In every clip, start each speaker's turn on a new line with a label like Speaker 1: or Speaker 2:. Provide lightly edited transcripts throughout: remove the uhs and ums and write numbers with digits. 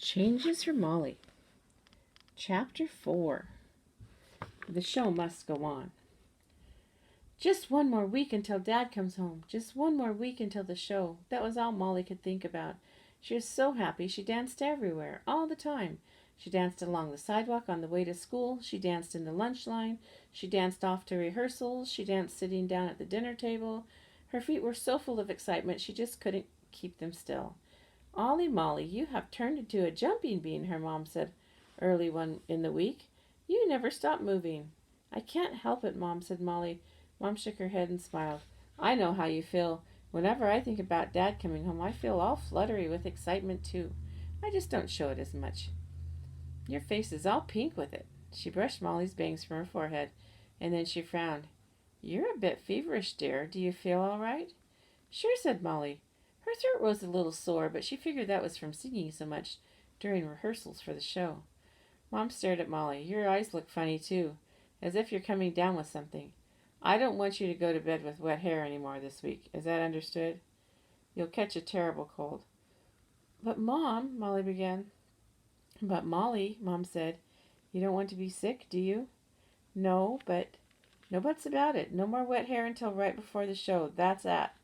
Speaker 1: Changes for Molly. Chapter 4. The show must go on. Just one more week until Dad comes home. Just one more week until the show. That was all Molly could think about. She was so happy she danced everywhere, all the time. She danced along the sidewalk on the way to school. She danced in the lunch line. She danced off to rehearsals. She danced sitting down at the dinner table. Her feet were so full of excitement she just couldn't keep them still. Ollie Molly, you have turned into a jumping bean, her mom said early one in the week. You never stop moving. I can't help it, Mom, said Molly. Mom shook her head and smiled. I know how you feel. Whenever I think about Dad coming home, I feel all fluttery with excitement, too. I just don't show it as much. Your face is all pink with it. She brushed Molly's bangs from her forehead, and then she frowned. You're a bit feverish, dear. Do you feel all right? Sure, said Molly. Her throat was a little sore, but she figured that was from singing so much during rehearsals for the show. Mom stared at Molly. Your eyes look funny, too, as if you're coming down with something. I don't want you to go to bed with wet hair anymore this week. Is that understood? You'll catch a terrible cold. But, Mom, Molly began. But, Molly, Mom said, you don't want to be sick, do you? No buts about it. No more wet hair until right before the show. That's that,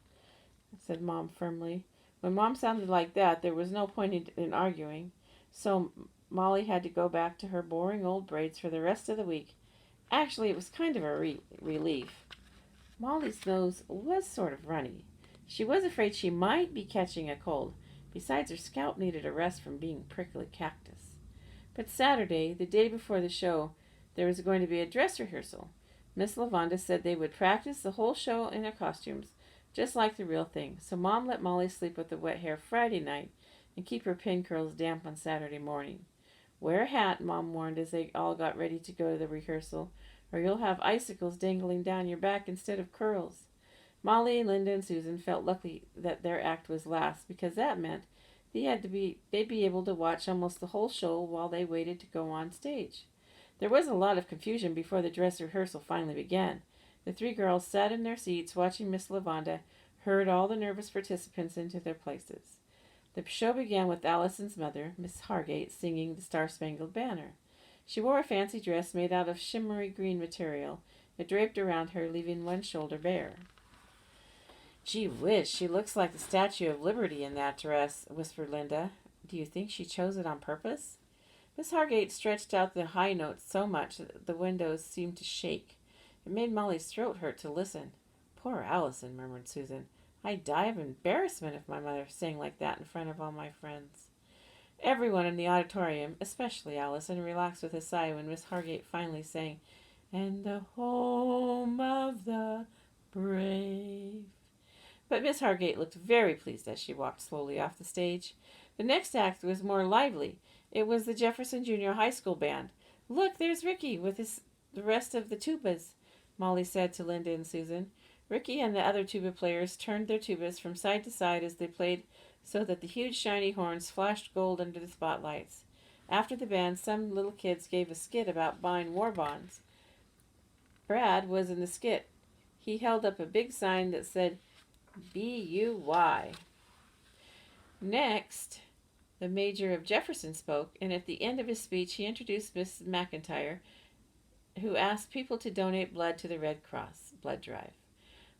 Speaker 1: said Mom firmly. When Mom sounded like that, there was no point in arguing, so Molly had to go back to her boring old braids for the rest of the week. Actually, it was kind of a relief. Molly's nose was sort of runny. She was afraid she might be catching a cold. Besides, her scalp needed a rest from being prickly cactus. But Saturday, the day before the show, there was going to be a dress rehearsal. Miss Lavanda said they would practice the whole show in their costumes, just like the real thing. So Mom let Molly sleep with the wet hair Friday night and keep her pin curls damp on Saturday morning. Wear a hat, Mom warned as they all got ready to go to the rehearsal, or you'll have icicles dangling down your back instead of curls. Molly, Linda, and Susan felt lucky that their act was last, because that meant they'd be able to watch almost the whole show while they waited to go on stage. There was a lot of confusion before the dress rehearsal finally began. The three girls sat in their seats watching Miss Lavanda herd all the nervous participants into their places. The show began with Allison's mother, Miss Hargate, singing the Star-Spangled Banner. She wore a fancy dress made out of shimmery green material. It draped around her, leaving one shoulder bare. Gee whiz, she looks like the Statue of Liberty in that dress, whispered Linda. Do you think she chose it on purpose? Miss Hargate stretched out the high notes so much that the windows seemed to shake. It made Molly's throat hurt to listen. Poor Allison, murmured Susan. I'd die of embarrassment if my mother sang like that in front of all my friends. Everyone in the auditorium, especially Allison, relaxed with a sigh when Miss Hargate finally sang, And the home of the brave. But Miss Hargate looked very pleased as she walked slowly off the stage. The next act was more lively. It was the Jefferson Junior High School band. Look, there's Ricky with the rest of the tubas, Molly said to Linda and Susan. Ricky and the other tuba players turned their tubas from side to side as they played so that the huge shiny horns flashed gold under the spotlights. After the band, some little kids gave a skit about buying war bonds. Brad was in the skit. He held up a big sign that said B-U-Y. Next, the Major of Jefferson spoke, and at the end of his speech he introduced Miss McIntyre, who asked people to donate blood to the Red Cross blood drive.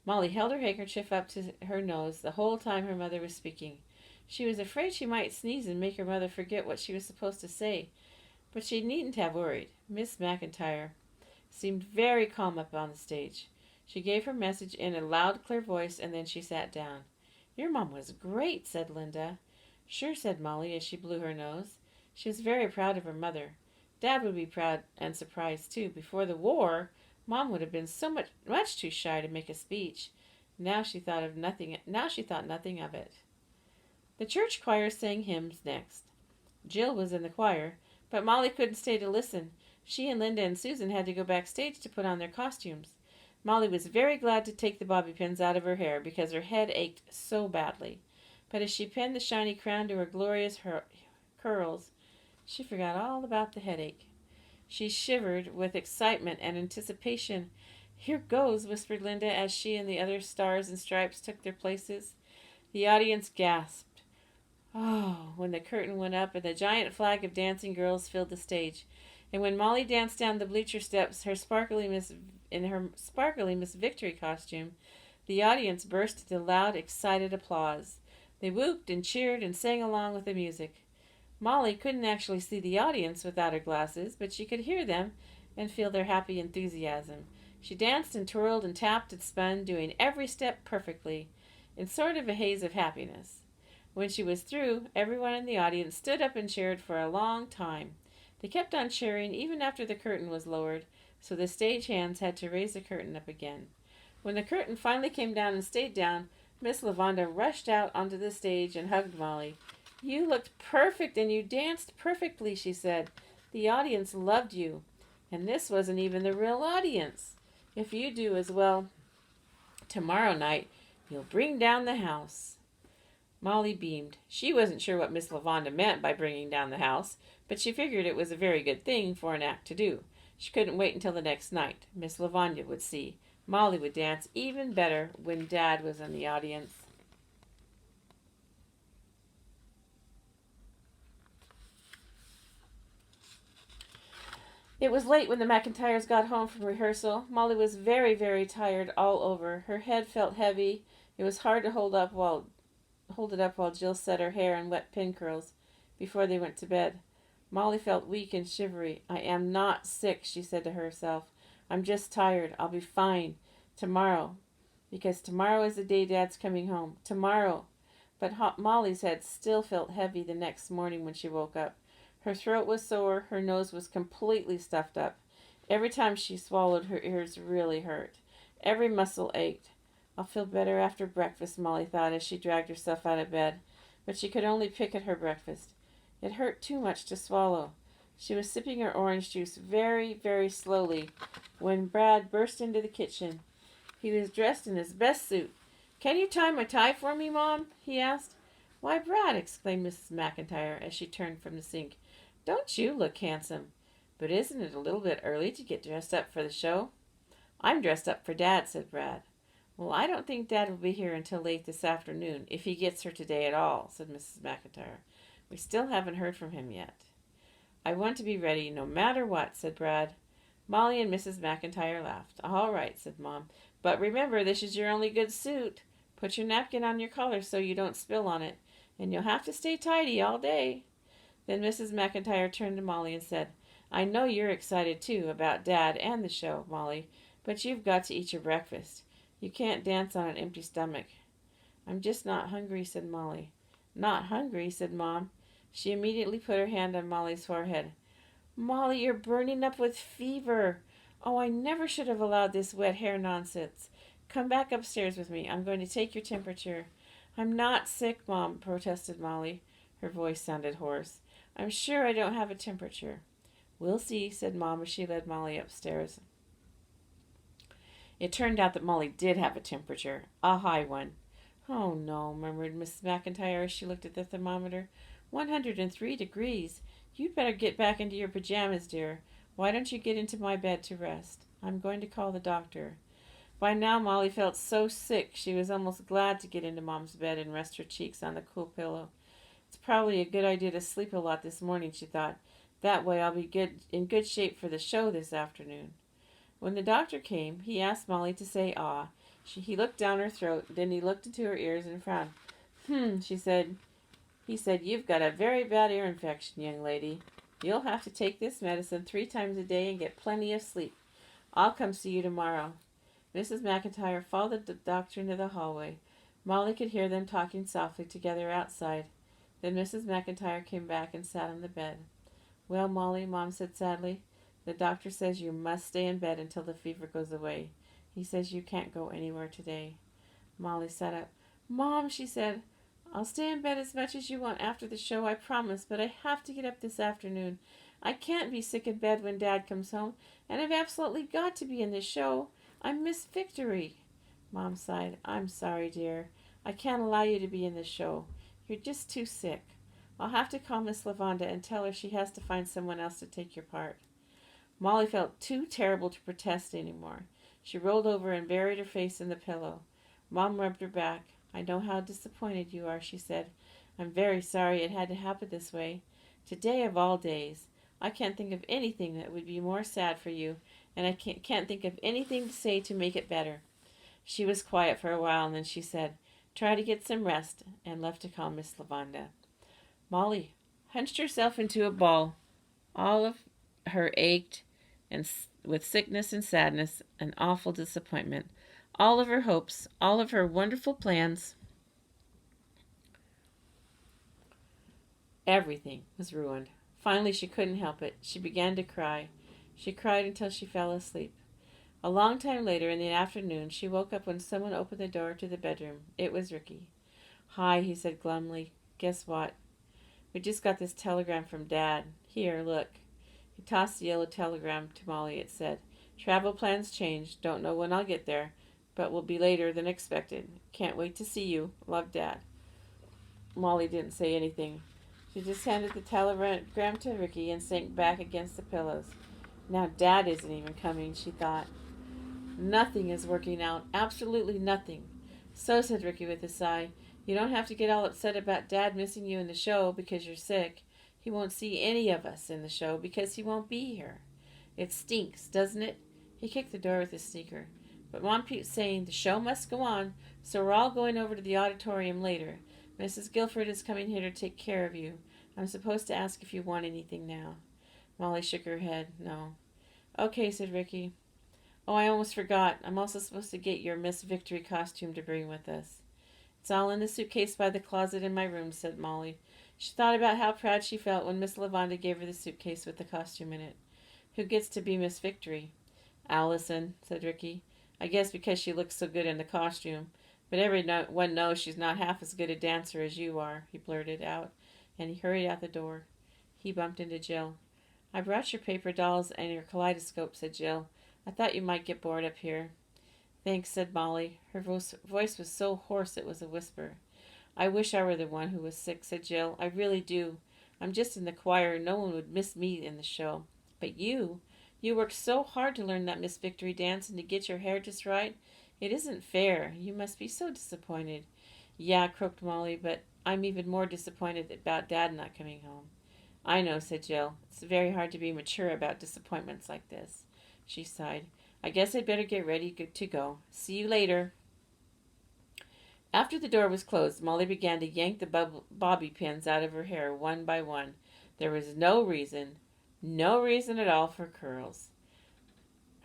Speaker 1: Molly held her handkerchief up to her nose the whole time her mother was speaking. She was afraid she might sneeze and make her mother forget what she was supposed to say, but she needn't have worried. Miss McIntyre seemed very calm up on the stage. She gave her message in a loud, clear voice, and then she sat down. Your mom was great, said Linda. Sure, said Molly as she blew her nose. She was very proud of her mother. Dad would be proud and surprised, too. Before the war, Mom would have been so much too shy to make a speech. Now she thought nothing of it. The church choir sang hymns next. Jill was in the choir, but Molly couldn't stay to listen. She and Linda and Susan had to go backstage to put on their costumes. Molly was very glad to take the bobby pins out of her hair because her head ached so badly. But as she pinned the shiny crown to her glorious curls, she forgot all about the headache. She shivered with excitement and anticipation. Here goes, whispered Linda as she and the other stars and stripes took their places. The audience gasped. Oh, when when the curtain went up and the giant flag of dancing girls filled the stage. And when Molly danced down the bleacher steps, in her sparkly Miss Victory costume, the audience burst into loud, excited applause. They whooped and cheered and sang along with the music. Molly couldn't actually see the audience without her glasses, but she could hear them and feel their happy enthusiasm. She danced and twirled and tapped and spun, doing every step perfectly, in sort of a haze of happiness. When she was through, everyone in the audience stood up and cheered for a long time. They kept on cheering even after the curtain was lowered, so the stage hands had to raise the curtain up again. When the curtain finally came down and stayed down, Miss Lavanda rushed out onto the stage and hugged Molly. "You looked perfect and you danced perfectly," she said. "The audience loved you. And this wasn't even the real audience. If you do as well tomorrow night, you'll bring down the house." Molly beamed. She wasn't sure what Miss Lavanda meant by bringing down the house, but she figured it was a very good thing for an act to do. She couldn't wait until the next night. Miss Lavanda would see. Molly would dance even better when Dad was in the audience. It was late when the McIntyres got home from rehearsal. Molly was very, very tired all over. Her head felt heavy. It was hard to hold it up while Jill set her hair in wet pin curls before they went to bed. Molly felt weak and shivery. "I am not sick," she said to herself. "I'm just tired. I'll be fine tomorrow, because tomorrow is the day Dad's coming home. Tomorrow." But Molly's head still felt heavy the next morning when she woke up. Her throat was sore. Her nose was completely stuffed up. Every time she swallowed, her ears really hurt. Every muscle ached. "I'll feel better after breakfast," Molly thought as she dragged herself out of bed. But she could only pick at her breakfast. It hurt too much to swallow. She was sipping her orange juice very, very slowly when Brad burst into the kitchen. He was dressed in his best suit. "Can you tie my tie for me, Mom?" he asked. "Why, Brad!" exclaimed Mrs. McIntyre as she turned from the sink. "Don't you look handsome? But isn't it a little bit early to get dressed up for the show?" "I'm dressed up for Dad," said Brad. "Well, I don't think Dad will be here until late this afternoon, if he gets here today at all," said Mrs. McIntyre. "We still haven't heard from him yet." "I want to be ready no matter what," said Brad. Molly and Mrs. McIntyre laughed. "All right," said Mom. "But remember, this is your only good suit. Put your napkin on your collar so you don't spill on it. And you'll have to stay tidy all day." Then Mrs. McIntyre turned to Molly and said, "I know you're excited too about Dad and the show, Molly, but you've got to eat your breakfast. You can't dance on an empty stomach." "I'm just not hungry," said Molly. "Not hungry?" said Mom. She immediately put her hand on Molly's forehead. "Molly, you're burning up with fever. Oh, I never should have allowed this wet hair nonsense. Come back upstairs with me. I'm going to take your temperature." "I'm not sick, Mom," protested Molly. Her voice sounded hoarse. "I'm sure I don't have a temperature." "We'll see," said Mom as she led Molly upstairs. It turned out that Molly did have a temperature, a high one. "Oh, no," murmured Mrs. McIntyre as she looked at the thermometer. 103 degrees. You'd better get back into your pajamas, dear. Why don't you get into my bed to rest? I'm going to call the doctor." By now Molly felt so sick she was almost glad to get into Mom's bed and rest her cheeks on the cool pillow. "It's probably a good idea to sleep a lot this morning," she thought. "That way I'll be in good shape for the show this afternoon." When the doctor came, he asked Molly to say "ah." He looked down her throat, then he looked into her ears and frowned. She said. He said, "You've got a very bad ear infection, young lady. You'll have to take this medicine 3 times a day and get plenty of sleep. I'll come see you tomorrow." Mrs. McIntyre followed the doctor into the hallway. Molly could hear them talking softly together outside. Then Mrs. McIntyre came back and sat on the bed. "Well, Molly," Mom said sadly, "the doctor says you must stay in bed until the fever goes away. He says you can't go anywhere today." Molly sat up. "Mom," she said, "I'll stay in bed as much as you want after the show, I promise, but I have to get up this afternoon. I can't be sick in bed when Dad comes home, and I've absolutely got to be in the show. I'm Miss Victory." Mom sighed. "I'm sorry, dear. I can't allow you to be in the show. You're just too sick. I'll have to call Miss Lavanda and tell her she has to find someone else to take your part." Molly felt too terrible to protest anymore. She rolled over and buried her face in the pillow. Mom rubbed her back. "I know how disappointed you are," she said. I'm very sorry it had to happen this way. Today of all days. I can't think of anything that would be more sad for you, and I can't think of anything to say to make it better." She was quiet for a while, and then she said, "Try to get some rest," and left to call Miss Lavanda. Molly hunched herself into a ball. All of her ached and with sickness and sadness and awful disappointment. All of her hopes, all of her wonderful plans, everything was ruined. Finally, she couldn't help it. She began to cry. She cried until she fell asleep. A long time later, in the afternoon, she woke up when someone opened the door to the bedroom. It was Ricky. "Hi," he said glumly. "Guess what? We just got this telegram from Dad. Here, look." He tossed the yellow telegram to Molly. It said, "Travel plans changed. Don't know when I'll get there, but will be later than expected. Can't wait to see you. Love, Dad." Molly didn't say anything. She just handed the telegram to Ricky and sank back against the pillows. Now Dad isn't even coming, she thought. Nothing is working out. Absolutely nothing. "So," said Ricky with a sigh, "you don't have to get all upset about Dad missing you in the show because you're sick. He won't see any of us in the show because he won't be here. It stinks, doesn't it?" He kicked the door with his sneaker. "But Mom keeps saying the show must go on, so we're all going over to the auditorium later. Mrs. Guilford is coming here to take care of you. I'm supposed to ask if you want anything now." Molly shook her head. "No." "Okay," said Ricky. "Oh, I almost forgot. I'm also supposed to get your Miss Victory costume to bring with us." "It's all in the suitcase by the closet in my room," said Molly. She thought about how proud she felt when Miss Lavanda gave her the suitcase with the costume in it. "Who gets to be Miss Victory?" "Allison," said Ricky. "I guess because she looks so good in the costume. But everyone knows she's not half as good a dancer as you are," he blurted out, and he hurried out the door. He bumped into Jill. "I brought your paper dolls and your kaleidoscope," said Jill. "I thought you might get bored up here." "Thanks," said Molly. Her voice was so hoarse it was a whisper. "I wish I were the one who was sick," said Jill. "I really do. I'm just in the choir, and no one would miss me in the show. But you worked so hard to learn that Miss Victory dance and to get your hair just right. It isn't fair. You must be so disappointed." "Yeah," croaked Molly, "but I'm even more disappointed about Dad not coming home." "I know," said Jill. "It's very hard to be mature about disappointments like this." She sighed. "I guess I'd better get ready to go. See you later." After the door was closed, Molly began to yank the bobby pins out of her hair one by one. There was no reason at all for curls.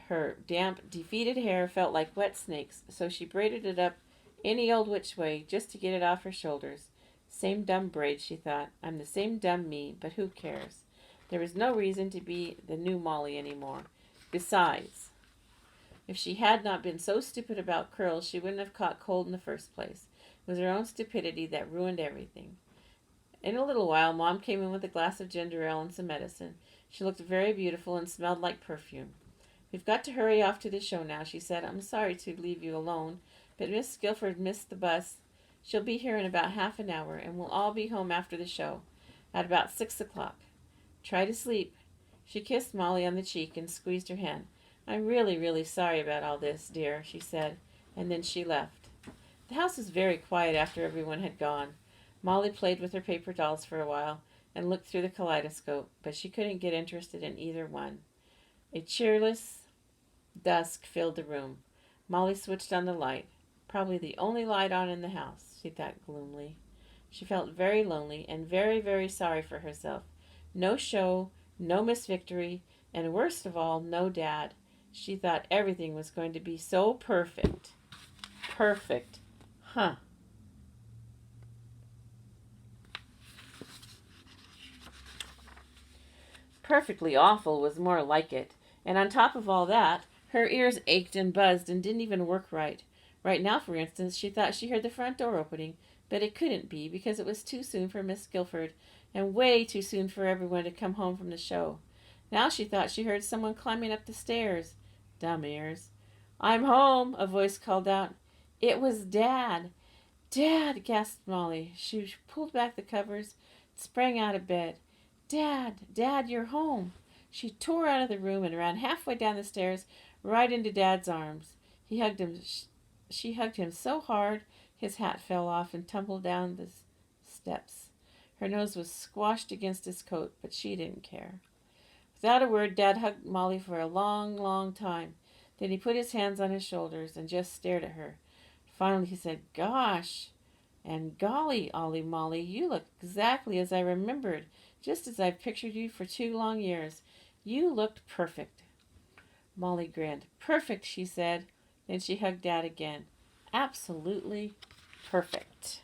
Speaker 1: Her damp, defeated hair felt like wet snakes, so she braided it up any old which way just to get it off her shoulders. Same dumb braid, she thought. I'm the same dumb me, but who cares? There was no reason to be the new Molly anymore. Besides, if she had not been so stupid about curls, she wouldn't have caught cold in the first place. It was her own stupidity that ruined everything. In a little while, Mom came in with a glass of ginger ale and some medicine. She looked very beautiful and smelled like perfume. "We've got to hurry off to the show now," she said. "I'm sorry to leave you alone, but Miss Guilford missed the bus. She'll be here in about half an hour, and we'll all be home after the show, at about 6 o'clock. Try to sleep." She kissed Molly on the cheek and squeezed her hand. "I'm really, really sorry about all this, dear," she said, and then she left. The house was very quiet after everyone had gone. Molly played with her paper dolls for a while and looked through the kaleidoscope, but she couldn't get interested in either one. A cheerless dusk filled the room. Molly switched on the light. Probably the only light on in the house, she thought gloomily. She felt very lonely and very, very sorry for herself. No show, no Miss Victory, and worst of all, no Dad. She thought everything was going to be so perfect. Perfect. Huh. Perfectly awful was more like it. And on top of all that, her ears ached and buzzed and didn't even work right. Right now, for instance, she thought she heard the front door opening, but it couldn't be because it was too soon for Miss Guilford and way too soon for everyone to come home from the show. Now she thought she heard someone climbing up the stairs. Dumb ears. "I'm home," a voice called out. It was Dad. "Dad!" gasped Molly. She pulled back the covers, sprang out of bed. "Dad! Dad, you're home!" She tore out of the room and ran halfway down the stairs, right into Dad's arms. He hugged him. She hugged him so hard, his hat fell off and tumbled down the steps. Her nose was squashed against his coat, but she didn't care. Without a word, Dad hugged Molly for a long, long time. Then he put his hands on his shoulders and just stared at her. Finally he said, "Gosh, and golly, Ollie Molly, you look exactly as I remembered, just as I've pictured you for 2 long years. You looked perfect." Molly grinned. "Perfect," she said. Then she hugged Dad again. "Absolutely perfect."